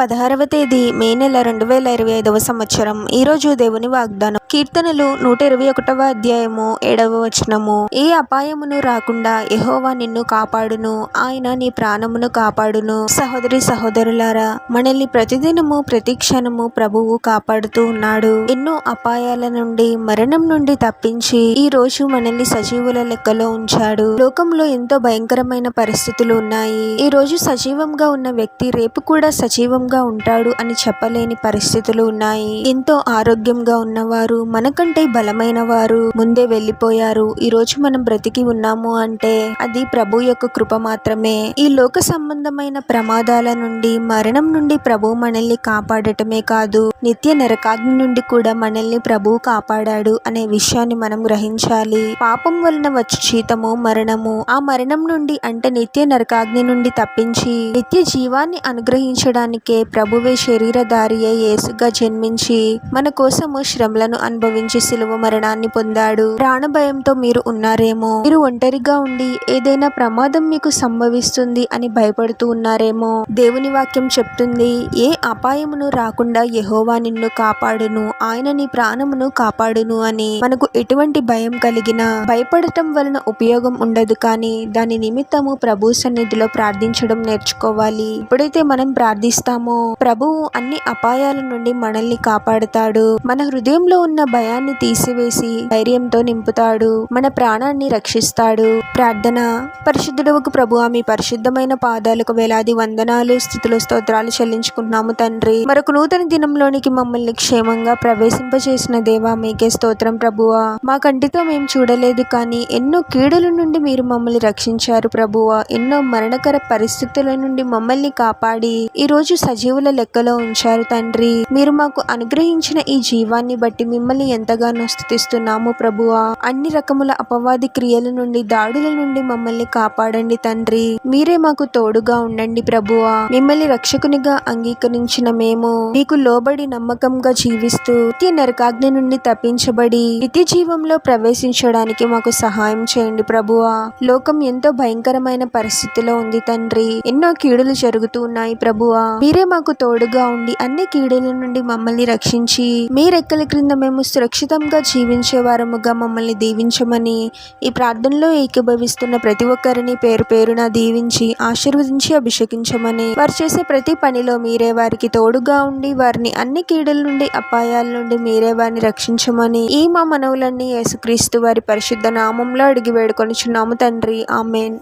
16వ తేదీ మే నెల 2025వ సంవత్సరం. ఈరోజు దేవుని వాగ్దానం. కీర్తనలు 121వ అధ్యాయము 7వ వచనము. ఏ అపాయమును రాకుండా యెహోవా నిన్ను కాపాడును, ఆయన నీ ప్రాణమును కాపాడును. సహోదరి సహోదరులారా, మనల్ని ప్రతిదినము ప్రతి క్షణము ప్రభువు కాపాడుతూ ఉన్నాడు. ఎన్నో అపాయాల నుండి, మరణం నుండి తప్పించి ఈ రోజు మనల్ని సజీవుల లెక్కలో ఉంచాడు. లోకంలో ఎంతో భయంకరమైన పరిస్థితులు ఉన్నాయి. ఈ రోజు సజీవంగా ఉన్న వ్యక్తి రేపు కూడా సజీవంగా ఉంటాడు అని చెప్పలేని పరిస్థితులు ఉన్నాయి. ఎంతో ఆరోగ్యంగా ఉన్నవారు, మనకంటే బలమైన వారు ముందే వెళ్ళిపోయారు. ఈ రోజు మనం బ్రతికి ఉన్నాము అంటే అది ప్రభు యొక్క కృప మాత్రమే. ఈ లోక సంబంధమైన ప్రమాదాల నుండి, మరణం నుండి ప్రభు మనల్ని కాపాడటమే కాదు, నిత్య నరకాగ్ని నుండి కూడా మనల్ని ప్రభువు కాపాడాడు అనే విషయాన్ని మనం గ్రహించాలి. పాపం వలన వచ్చు జీతము మరణము. ఆ మరణం నుండి అంటే నిత్య నరకాగ్ని నుండి తప్పించి నిత్య జీవాన్ని అనుగ్రహించడానికే ప్రభువే శరీరధారి అయి యేసుగా జన్మించి మన కోసము శ్రమలను అనుభవించి శిలువ మరణాన్ని పొందాడు. ప్రాణ భయంతో మీరు ఉన్నారేమో, మీరు ఒంటరిగా ఉండి ఏదైనా ప్రమాదం మీకు సంభవిస్తుంది అని భయపడుతూ ఉన్నారేమో. దేవుని వాక్యం చెప్తుంది, ఏ అపాయమును రాకుండా యెహోవా నిన్ను కాపాడును, ఆయన నీ ప్రాణమును కాపాడును అని. మనకు ఎటువంటి భయం కలిగినా భయపడటం వలన ఉపయోగం ఉండదు, కానీ దాని నిమిత్తము ప్రభు సన్నిధిలో ప్రార్థించడం నేర్చుకోవాలి. ఎప్పుడైతే మనం ప్రార్థిస్తామో ప్రభువు అన్ని అపాయాల నుండి మనల్ని కాపాడుతాడు. మన హృదయంలో ఉన్న భయాన్ని తీసివేసి ధైర్యంతో నింపుతాడు. మన ప్రాణాన్ని రక్షిస్తాడు. ప్రార్థన. పరిశుద్ధుడవకు ప్రభువా, మీ పరిశుద్ధమైన పాదాలకు వేలాది వందనాలు, స్తుతులు, స్తోత్రాలు చెల్లించుకుంటున్నాము తండ్రి. మరొక నూతన దినంలోనికి మమ్మల్ని క్షేమంగా ప్రవేశింపచేసిన దేవా, మీకే స్తోత్రం ప్రభువా. మా కంటితో మేము చూడలేదు, కానీ ఎన్నో కీడుల నుండి మీరు మమ్మల్ని రక్షించారు ప్రభువా. ఎన్నో మరణకర పరిస్థితుల నుండి మమ్మల్ని కాపాడి ఈ రోజు సజీవుల లెక్కలో ఉంచారు తండ్రి. మీరు మాకు అనుగ్రహించిన ఈ జీవాన్ని బట్టి మిమ్మల్ని ఎంతగానో స్తుతిస్తున్నాము ప్రభువా. అన్ని రకముల అపవాది క్రియల నుండి, దాడుల నుండి మమ్మల్ని కాపాడండి తండ్రి. మీరే మాకు తోడుగా ఉండండి ప్రభువా. మిమ్మల్ని రక్షకునిగా అంగీకరించిన మేము మీకు లోబడి నమ్మకంగా జీవిస్తూ నిత్య నరకాగ్ని నుండి తప్పించబడి నిత్య జీవంలో ప్రవేశించడానికి మాకు సహాయం చేయండి ప్రభువా. లోకం ఎంతో భయంకరమైన పరిస్థితిలో ఉంది తండ్రి. ఎన్నో కీడులు జరుగుతూ ఉన్నాయి ప్రభువా. మీరే మాకు తోడుగా ఉండి అన్ని కీడుల నుండి మమ్మల్ని రక్షించి మీ రెక్కల క్రింద మేము సురక్షితంగా జీవించే వారముగా మమ్మల్ని దీవించమని ఈ ప్రార్థనలో ఏకీభవిస్తున్న ప్రతి ఒక్కరిని పేరు పేరున దీవించి ఆశీర్వదించి అభిషేకించమని, వారు చేసే ప్రతి పనిలో మీరే వారికి తోడుగా ఉండి వారిని అన్ని కీడుల నుండి, అపాయాల నుండి మీరే వారిని రక్షించమని ఈ మా మనవులన్నీ యేసుక్రీస్తు వారి పరిశుద్ధ నామంలో అడిగి వేడుకొనుచున్నాము తండ్రి. ఆమేన్.